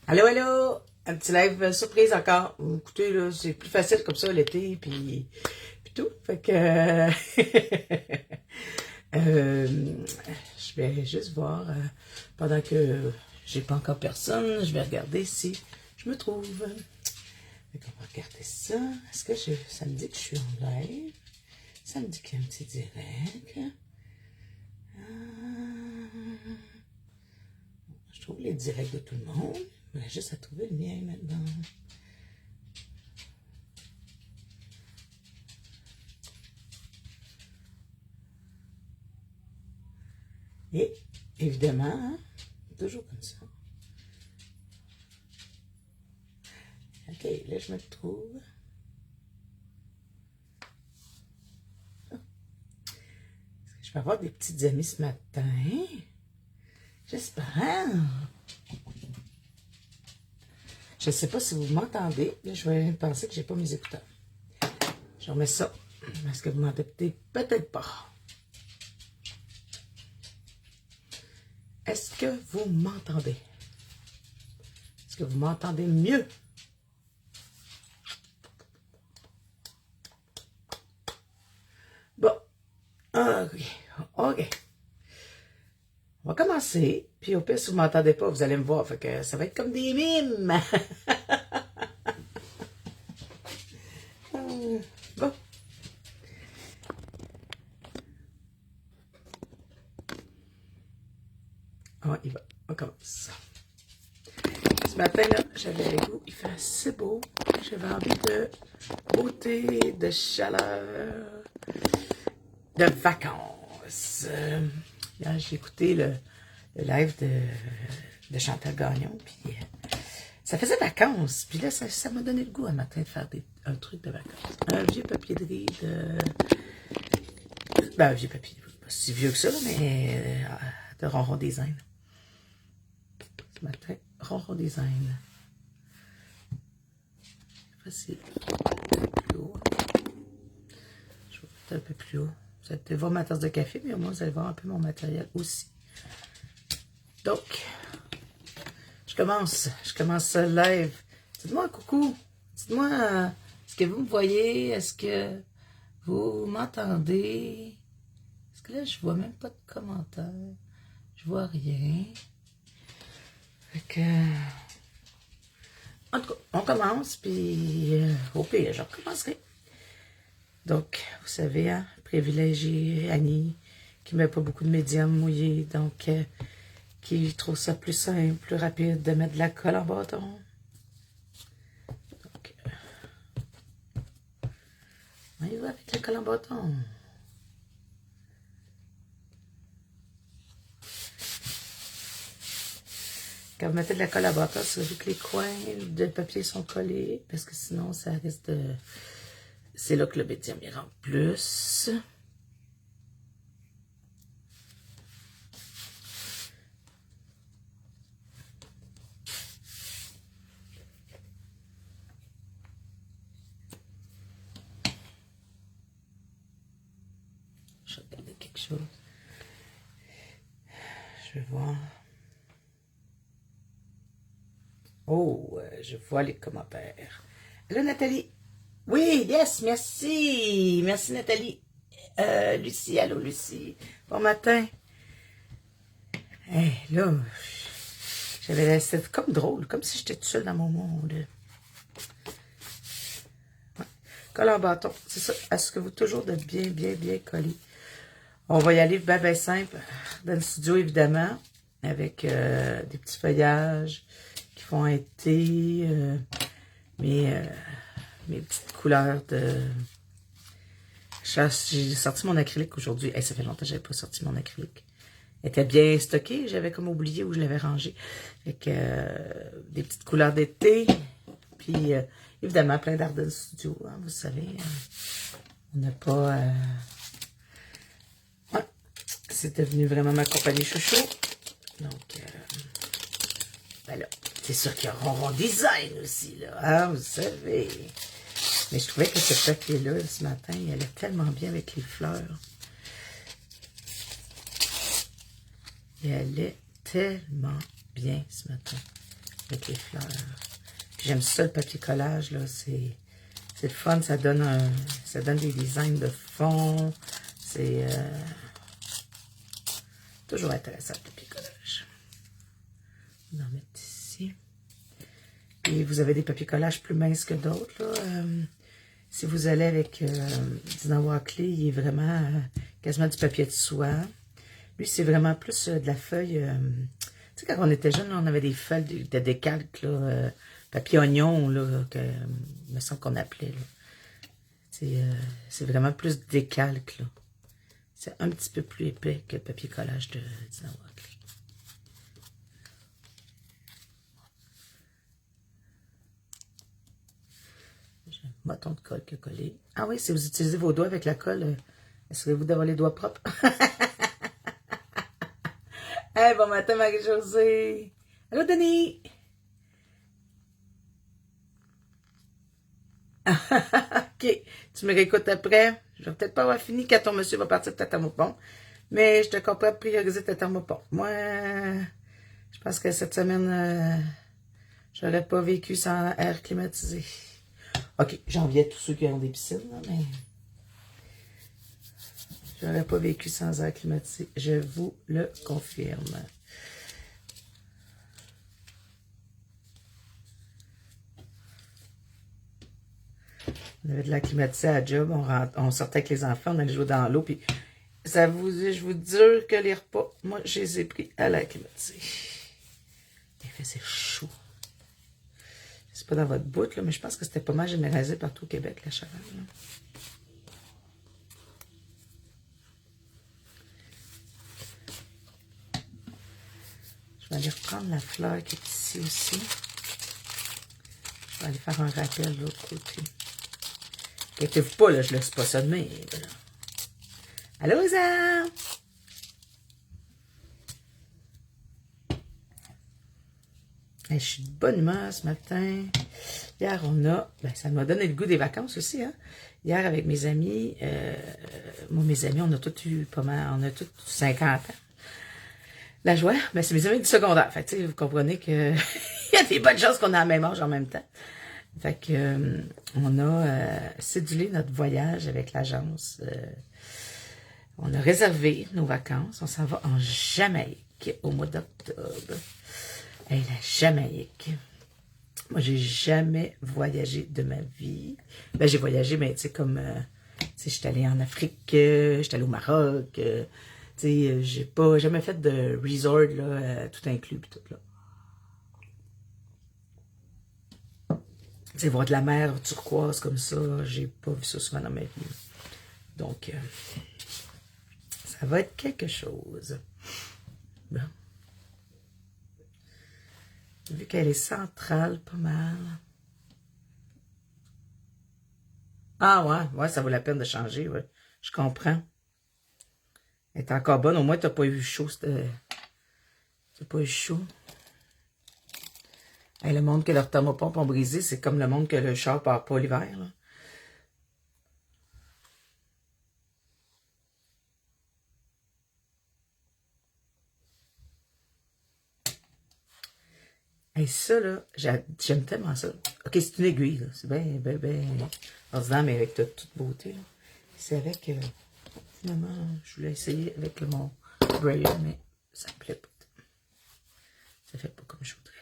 Allô, allô! Un petit live surprise encore. Écoutez, là, c'est plus facile comme ça l'été, puis tout. Fait que... je vais juste voir, pendant que j'ai pas encore personne, je vais regarder si je me trouve. Fait qu'on va regarder ça. Est-ce que ça me dit que je suis en live? Ça me dit qu'il y a un petit direct. Je trouve les directs de tout le monde. On a juste à trouver le mien maintenant. Et évidemment, hein, toujours comme ça. Ok, là je me trouve. Est-ce que je vais avoir des petites amies ce matin? J'espère. Je ne sais pas si vous m'entendez. Je vais penser que j'ai pas mes écouteurs. Je remets ça. Est-ce que vous m'entendez? Peut-être pas. Est-ce que vous m'entendez? Est-ce que vous m'entendez mieux? Bon. Ok. Ok. On va commencer. Puis au pire, si vous ne m'entendez pas, vous allez me voir. Fait que ça va être comme des mimes. Bon. On commence. Ce matin, là, j'avais le goût, il fait assez beau. J'avais envie de beauté, de chaleur, de vacances. Hier, j'ai écouté le live de Chantal Gagnon, puis ça faisait vacances. Puis là, ça m'a donné le goût un matin de faire un truc de vacances. Un vieux papier de riz ben, un vieux papier, pas si vieux que ça, mais de Ronron Design. Ce matin, Ronron Design. C'est plus haut. Je vais mettre un peu plus haut. Vous allez voir ma tasse de café, mais au moins vous allez voir un peu mon matériel aussi. Donc, je commence ce live. Dites-moi un coucou. Dites-moi, est-ce que vous me voyez? Est-ce que vous m'entendez? Parce que là, je vois même pas de commentaires. Je vois rien. Fait que... En tout cas, on commence, puis au pire, je recommencerai. Donc, vous savez, hein, privilégié Annie, qui ne met pas beaucoup de médium mouillé, donc qui trouve ça plus simple, plus rapide de mettre de la colle en bâton. Donc, on y va avec la colle en bâton. Quand vous mettez de la colle à bâton, c'est vu que les coins de papier sont collés, parce que sinon, ça risque de... C'est là que le médium il rentre plus. Je vais regarder quelque chose. Je vais voir. Oh, je vois les commentaires. Allô, Nathalie? Oui, yes, merci. Merci, Nathalie. Lucie, allô, Lucie. Bon matin. Hey, là, c'était comme drôle, comme si j'étais toute seule dans mon monde. Ouais. Colle en bâton, c'est ça. Assurez-vous toujours de bien coller. On va y aller ben simple. Dans le studio, évidemment, avec des petits feuillages qui font été, mes petites couleurs de... J'ai sorti mon acrylique aujourd'hui. Hey, ça fait longtemps que j'avais pas sorti mon acrylique. Elle était bien stocké. J'avais comme oublié où je l'avais rangé. Avec des petites couleurs d'été. Puis, évidemment, plein d'art de studio. Hein, vous savez, on n'a pas... Ouais, c'est devenu vraiment ma compagnie chouchou. Donc, ben là, c'est sûr qu'il y a Ronron Design aussi, là. Hein, vous savez. Mais je trouvais que ce papier-là, ce matin, il allait tellement bien avec les fleurs. Il allait tellement bien ce matin. avec les fleurs. J'aime ça, le papier collage, là, c'est le fun, ça donne des designs de fond, c'est toujours intéressant, le papier collage. On va en mettre ici. Et vous avez des papiers collages plus minces que d'autres, là. Si vous allez avec Dina Walkley, il est vraiment quasiment du papier de soie. Lui, c'est vraiment plus de la feuille. Tu sais, quand on était jeune, là, on avait des feuilles de décalque, là, papier oignon, là, que me semble qu'on appelait. C'est vraiment plus décalque, là. C'est un petit peu plus épais que le papier collage de Dina Walkley. J'ai un bâton de colle qui a collé. Ah oui, si vous utilisez vos doigts avec la colle, assurez-vous d'avoir les doigts propres. Hey, bon matin, Marie-Josée. Allô, Denis. OK. Tu me réécoutes après. Je vais peut-être pas avoir fini quand ton monsieur va partir de Tatamopon. Mais je te comprends prioriser Tatamopon. Moi, je pense que cette semaine, j'aurais pas vécu sans air climatisé. OK, j'enviais tous ceux qui ont des piscines, là, mais j'aurais pas vécu sans air climatisé. Je vous le confirme. On avait de la climatisée à la job, on sortait avec les enfants, on allait jouer dans l'eau, puis je vous jure que les repas, moi, je les ai pris à la climatisée. Il faisait chaud. C'est pas dans votre bout, là, mais je pense que c'était pas mal généralisé partout au Québec, la chaleur. Là. Je vais aller reprendre la fleur qui est ici aussi. Je vais aller faire un rappel de l'autre côté. Inquiétez-vous pas, là, je laisse pas ça de même. Allô, Isa? Je suis de bonne humeur ce matin. Hier, ça m'a donné le goût des vacances aussi, hein. Hier, avec mes amis, mes amis, on a tous eu pas mal, on a tous 50 ans. La joie, c'est mes amis du secondaire. Fait que, vous comprenez que il y a des bonnes chances qu'on a la même âge en même temps. Fait que, on a cédulé notre voyage avec l'agence. On a réservé nos vacances. On s'en va en Jamaïque au mois d'octobre. Hey, la Jamaïque. Moi, j'ai jamais voyagé de ma vie. J'ai voyagé, mais tu sais, comme, tu sais, j'étais allée en Afrique, j'étais allée au Maroc, tu sais, j'ai pas jamais fait de resort, là, tout inclus, pis tout, là. Tu sais, voir de la mer turquoise comme ça, j'ai pas vu ça souvent dans ma vie. Donc, ça va être quelque chose. Bon. Vu qu'elle est centrale, pas mal. Ah ouais, ça vaut la peine de changer, ouais. Je comprends. Elle est encore bonne, au moins t'as pas eu chaud. T'as pas eu chaud. Hey, le monde que leurs thermopompes ont brisé, c'est comme le monde que le char part pas l'hiver, là. Hey, ça, là, j'aime tellement ça. OK, c'est une aiguille, là. C'est bien ordinaire, mais avec toute beauté, là. C'est avec, finalement, je voulais essayer avec mon brayer, mais ça me plaît pas. Ça fait pas comme je voudrais.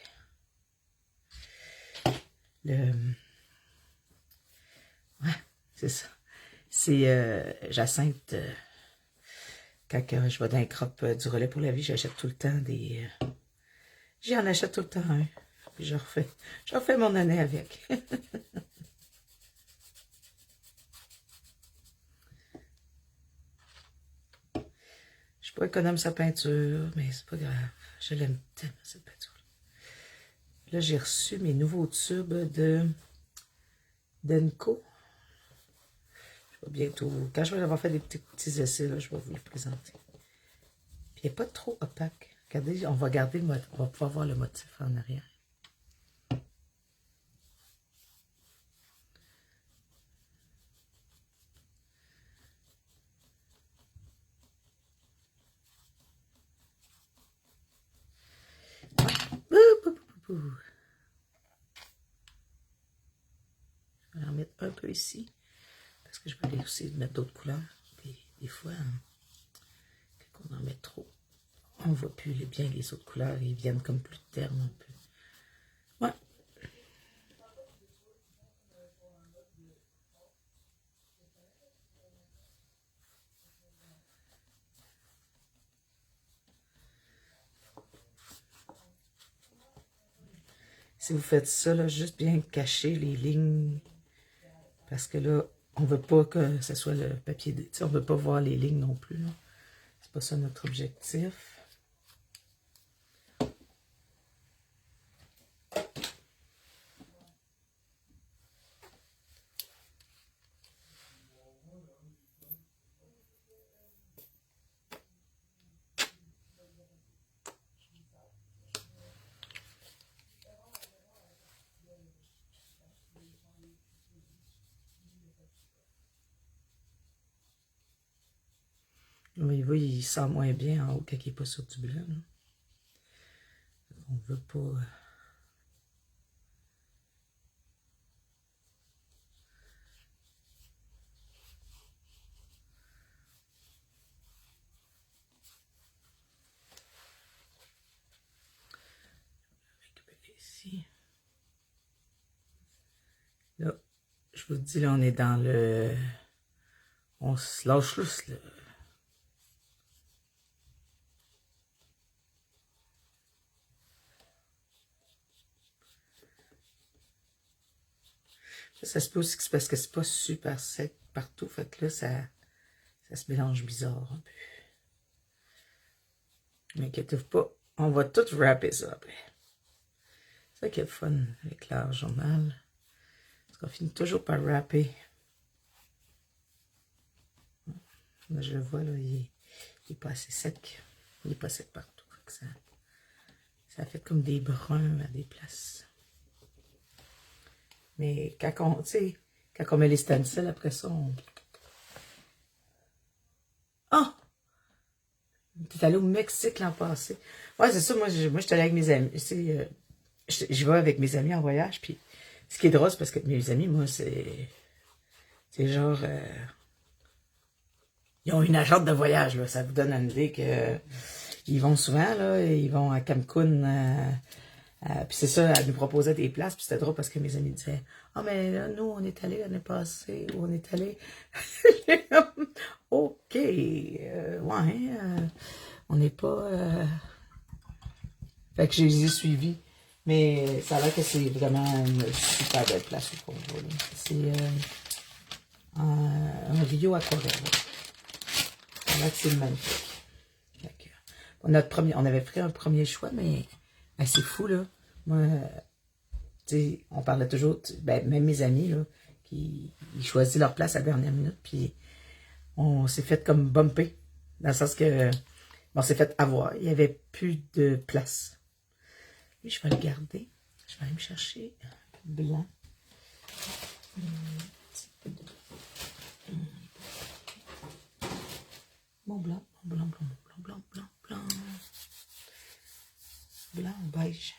Ouais, c'est ça. C'est Jacinthe, quand je vais dans les croppes du relais pour la vie, j'achète tout le temps des... J'en achète tout le temps un. Puis je refais mon année avec. Je suis pas économe sa peinture, mais c'est pas grave. Je l'aime tellement, cette peinture-là. Là, j'ai reçu mes nouveaux tubes de Denko. Je vais bientôt, quand je vais avoir fait des petits essais, là, je vais vous les présenter. Puis il n'est pas trop opaque. Regardez, on va garder on va pouvoir voir le motif en arrière. peu ici. Parce que je vais aller aussi mettre d'autres couleurs. Puis des fois, quand on en met trop, on ne voit plus bien les autres couleurs. Ils viennent comme plus ternes un peu. Ouais. Si vous faites ça, là, juste bien cacher les lignes. Parce que là, on ne veut pas que ce soit le papier. On ne veut pas voir les lignes non plus. C'est pas ça notre objectif. Mais oui, il sent moins bien en haut quand il n'est pas sur du blanc. Là. On ne veut pas... récupérer ici. Là, je vous dis, là, on est dans le... On se lâche lousse, là. Ça se peut aussi que c'est parce que c'est pas super sec partout. Fait que là, ça se mélange bizarre un peu. Mais inquiétez-vous pas, on va tout wrapper ça après. C'est ça qui est le fun avec l'art journal. Parce qu'on finit toujours par wrapper. Là, je le vois, là, il est pas assez sec. Il est pas sec partout. Fait que ça fait comme des bruns à des places. Mais quand on met les stencils, après ça, on... Ah! Oh! T'es allé au Mexique l'an passé. Ouais, c'est ça, moi, j'étais allée avec mes amis. Je vais avec mes amis en voyage, puis ce qui est drôle, c'est parce que mes amis, moi, c'est genre... ils ont une agente de voyage, là. Ça vous donne une idée que ils vont souvent, là. Ils vont à Cancun. Puis c'est ça, elle nous proposait des places. Puis c'était drôle parce que mes amis disaient, « Ah, mais là, nous, on est allés l'année passée. Ou on est allés... » OK. Ouais. On n'est pas... Fait que je les ai suivis. Mais ça a l'air que c'est vraiment une super belle place où on va. C'est un Rio Aquarelle. Ça a l'air que c'est magnifique. On avait fait un premier choix, mais c'est fou, là. Moi, tu sais, on parlait toujours, ben, même mes amis, là, ils choisissent leur place à la dernière minute, puis on s'est fait comme bumper, dans le sens que on s'est fait avoir. Il n'y avait plus de place. Lui, je vais le garder. Je vais aller me chercher un blanc. Mon blanc, blanc, blanc, blanc, blanc, blanc, blanc. Blanc ou beige.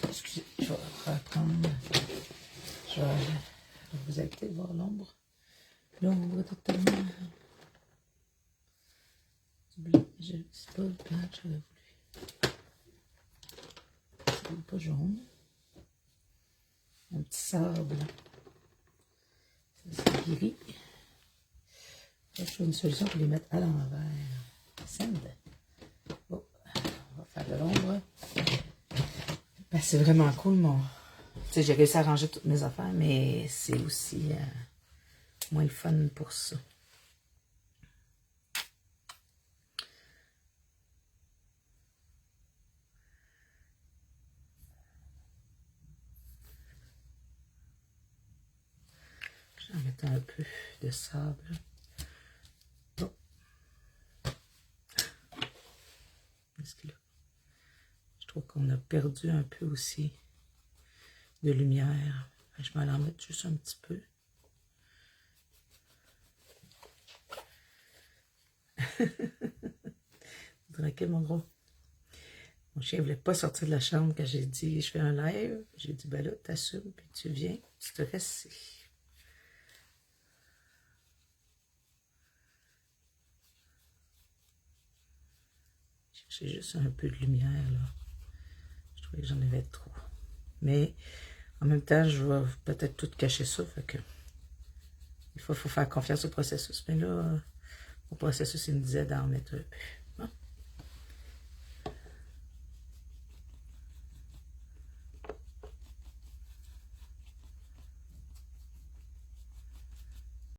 Excusez, je vais reprendre. Vous allez peut-être voir l'ombre. L'ombre totalement. Du blanc. C'est pas le blanc que j'avais voulu. C'est pas jaune. Un petit sable. Ça, c'est gris. Là, je trouve une solution pour les mettre à l'envers. Sand. Oh, on va faire de l'ombre. Ben, c'est vraiment cool, mon... Tu sais, j'ai réussi à ranger toutes mes affaires, mais c'est aussi moins le fun pour ça. Je vais en mettre un peu de sable. Oh. Je trouve qu'on a perdu un peu aussi de lumière. Je vais en mettre juste un petit peu. Draquer mon gros. Mon chien ne voulait pas sortir de la chambre quand j'ai dit je fais un live. J'ai dit ben là, t'assumes, puis tu viens, tu te restes ici. J'ai juste un peu de lumière là. Je trouvais que j'en avais trop. Mais en même temps, je vais peut-être tout cacher ça. Fait que il faut faire confiance au processus. Mais là, au processus, il me disait d'en mettre un peu.